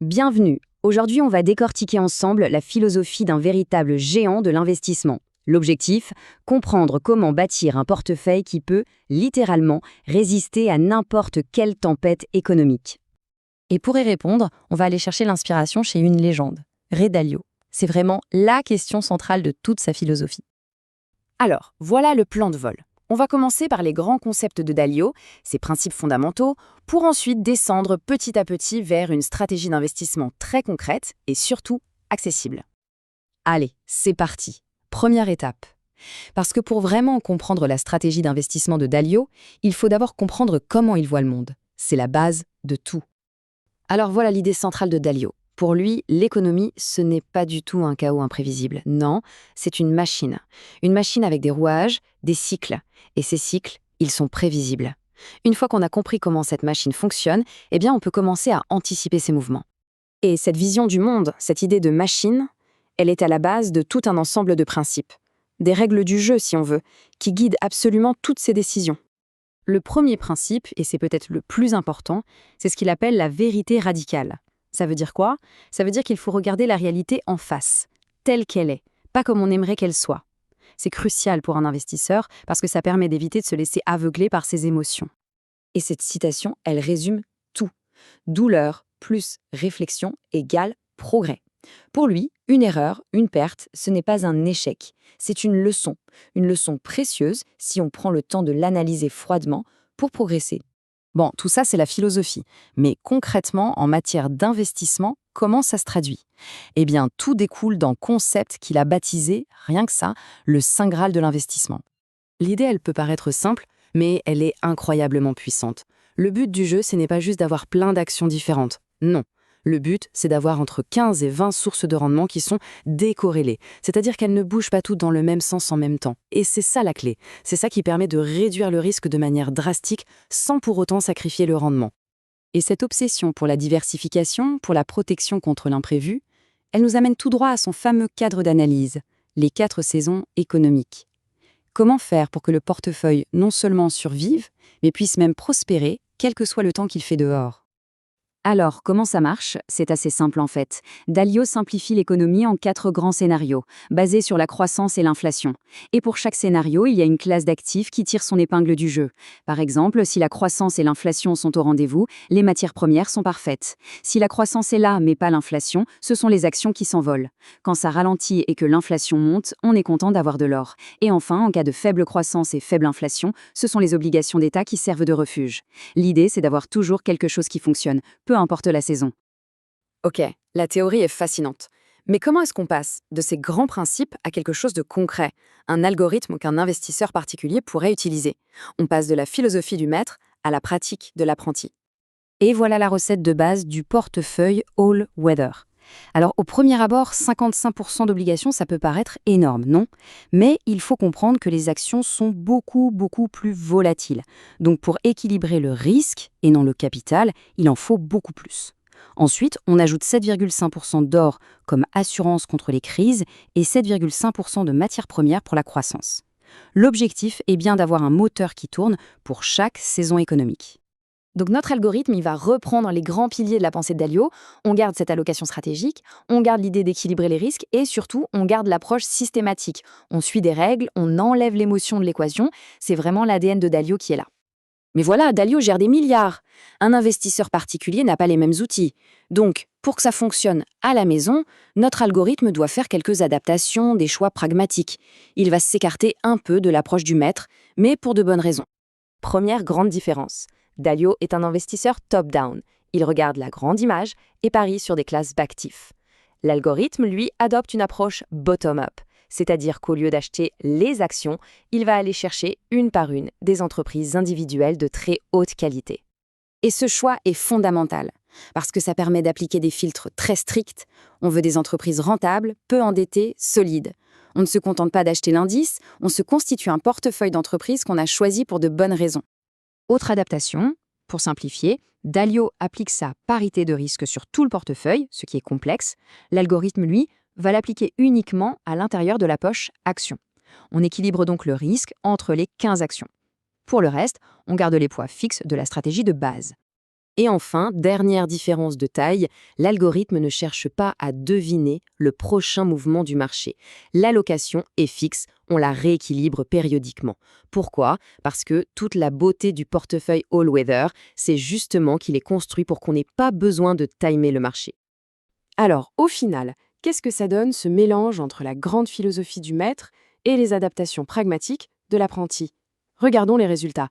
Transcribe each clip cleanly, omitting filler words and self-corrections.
Bienvenue. Aujourd'hui, on va décortiquer ensemble la philosophie d'un véritable géant de l'investissement. L'objectif, comprendre comment bâtir un portefeuille qui peut, littéralement, résister à n'importe quelle tempête économique. Et pour y répondre, on va aller chercher l'inspiration chez une légende, Ray Dalio. C'est vraiment la question centrale de toute sa philosophie. Alors, voilà le plan de vol. On va commencer par les grands concepts de Dalio, ses principes fondamentaux, pour ensuite descendre petit à petit vers une stratégie d'investissement très concrète et surtout accessible. Allez, c'est parti. Première étape. Parce que pour vraiment comprendre la stratégie d'investissement de Dalio, il faut d'abord comprendre comment il voit le monde. C'est la base de tout. Alors voilà l'idée centrale de Dalio. Pour lui, l'économie, ce n'est pas du tout un chaos imprévisible. Non, c'est une machine. Une machine avec des rouages, des cycles. Et ces cycles, ils sont prévisibles. Une fois qu'on a compris comment cette machine fonctionne, eh bien on peut commencer à anticiper ses mouvements. Et cette vision du monde, cette idée de machine, elle est à la base de tout un ensemble de principes. Des règles du jeu, si on veut, qui guident absolument toutes ses décisions. Le premier principe, et c'est peut-être le plus important, c'est ce qu'il appelle la vérité radicale. Ça veut dire quoi? Ça veut dire qu'il faut regarder la réalité en face, telle qu'elle est, pas comme on aimerait qu'elle soit. C'est crucial pour un investisseur parce que ça permet d'éviter de se laisser aveugler par ses émotions. Et cette citation, elle résume tout. Douleur plus réflexion égale progrès. Pour lui, une erreur, une perte, ce n'est pas un échec, c'est une leçon précieuse si on prend le temps de l'analyser froidement pour progresser. Bon, tout ça, c'est la philosophie. Mais concrètement, en matière d'investissement, comment ça se traduit? Eh bien, tout découle d'un concept qu'il a baptisé, rien que ça, le Saint Graal de l'investissement. L'idée, elle peut paraître simple, mais elle est incroyablement puissante. Le but du jeu, ce n'est pas juste d'avoir plein d'actions différentes. Non. Le but, c'est d'avoir entre 15 et 20 sources de rendement qui sont décorrélées, c'est-à-dire qu'elles ne bougent pas toutes dans le même sens en même temps. Et c'est ça la clé. C'est ça qui permet de réduire le risque de manière drastique sans pour autant sacrifier le rendement. Et cette obsession pour la diversification, pour la protection contre l'imprévu, elle nous amène tout droit à son fameux cadre d'analyse, les 4 saisons économiques. Comment faire pour que le portefeuille non seulement survive, mais puisse même prospérer, quel que soit le temps qu'il fait dehors? Alors, comment ça marche? C'est assez simple en fait. Dalio simplifie l'économie en 4 grands scénarios, basés sur la croissance et l'inflation. Et pour chaque scénario, il y a une classe d'actifs qui tire son épingle du jeu. Par exemple, si la croissance et l'inflation sont au rendez-vous, les matières premières sont parfaites. Si la croissance est là, mais pas l'inflation, ce sont les actions qui s'envolent. Quand ça ralentit et que l'inflation monte, on est content d'avoir de l'or. Et enfin, en cas de faible croissance et faible inflation, ce sont les obligations d'État qui servent de refuge. L'idée, c'est d'avoir toujours quelque chose qui fonctionne, peu importe la saison. Ok, la théorie est fascinante. Mais comment est-ce qu'on passe de ces grands principes à quelque chose de concret, un algorithme qu'un investisseur particulier pourrait utiliser? On passe de la philosophie du maître à la pratique de l'apprenti. Et voilà la recette de base du portefeuille All Weather. Alors, au premier abord, 55% d'obligations, ça peut paraître énorme, non? Mais il faut comprendre que les actions sont beaucoup plus volatiles. Donc, pour équilibrer le risque, et non le capital, il en faut beaucoup plus. Ensuite, on ajoute 7,5% d'or comme assurance contre les crises et 7,5% de matières premières pour la croissance. L'objectif est bien d'avoir un moteur qui tourne pour chaque saison économique. Donc notre algorithme, il va reprendre les grands piliers de la pensée de Dalio. On garde cette allocation stratégique, on garde l'idée d'équilibrer les risques et surtout, on garde l'approche systématique. On suit des règles, on enlève l'émotion de l'équation. C'est vraiment l'ADN de Dalio qui est là. Mais voilà, Dalio gère des milliards. Un investisseur particulier n'a pas les mêmes outils. Donc, pour que ça fonctionne à la maison, notre algorithme doit faire quelques adaptations, des choix pragmatiques. Il va s'écarter un peu de l'approche du maître, mais pour de bonnes raisons. Première grande différence. Dalio est un investisseur top-down. Il regarde la grande image et parie sur des classes d'actifs. L'algorithme, lui, adopte une approche bottom-up, c'est-à-dire qu'au lieu d'acheter les actions, il va aller chercher une par une des entreprises individuelles de très haute qualité. Et ce choix est fondamental, parce que ça permet d'appliquer des filtres très stricts. On veut des entreprises rentables, peu endettées, solides. On ne se contente pas d'acheter l'indice, on se constitue un portefeuille d'entreprises qu'on a choisi pour de bonnes raisons. Autre adaptation, pour simplifier, Dalio applique sa parité de risque sur tout le portefeuille, ce qui est complexe. L'algorithme, lui, va l'appliquer uniquement à l'intérieur de la poche actions. On équilibre donc le risque entre les 15 actions. Pour le reste, on garde les poids fixes de la stratégie de base. Et enfin, dernière différence de taille, l'algorithme ne cherche pas à deviner le prochain mouvement du marché. L'allocation est fixe, on la rééquilibre périodiquement. Pourquoi? Parce que toute la beauté du portefeuille all-weather, c'est justement qu'il est construit pour qu'on n'ait pas besoin de timer le marché. Alors, au final, qu'est-ce que ça donne ce mélange entre la grande philosophie du maître et les adaptations pragmatiques de l'apprenti? Regardons les résultats.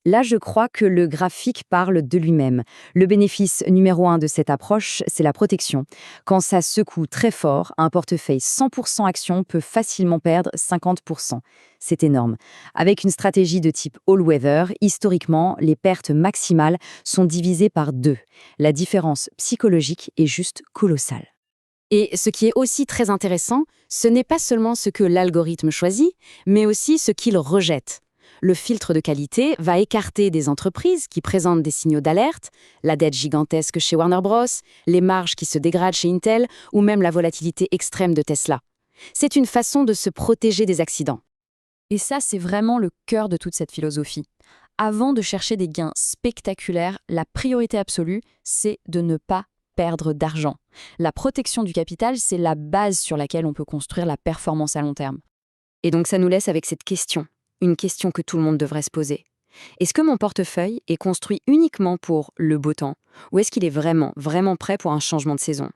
Là, je crois que le graphique parle de lui-même. Le bénéfice numéro 1 de cette approche, c'est la protection. Quand ça secoue très fort, un portefeuille 100% action peut facilement perdre 50%. C'est énorme. Avec une stratégie de type all-weather, historiquement, les pertes maximales sont divisées par 2. La différence psychologique est juste colossale. Et ce qui est aussi très intéressant, ce n'est pas seulement ce que l'algorithme choisit, mais aussi ce qu'il rejette. Le filtre de qualité va écarter des entreprises qui présentent des signaux d'alerte, la dette gigantesque chez Warner Bros., les marges qui se dégradent chez Intel ou même la volatilité extrême de Tesla. C'est une façon de se protéger des accidents. Et ça, c'est vraiment le cœur de toute cette philosophie. Avant de chercher des gains spectaculaires, la priorité absolue, c'est de ne pas perdre d'argent. La protection du capital, c'est la base sur laquelle on peut construire la performance à long terme. Et donc ça nous laisse avec cette question, une question que tout le monde devrait se poser. Est-ce que mon portefeuille est construit uniquement pour le beau temps? Ou est-ce qu'il est vraiment prêt pour un changement de saison?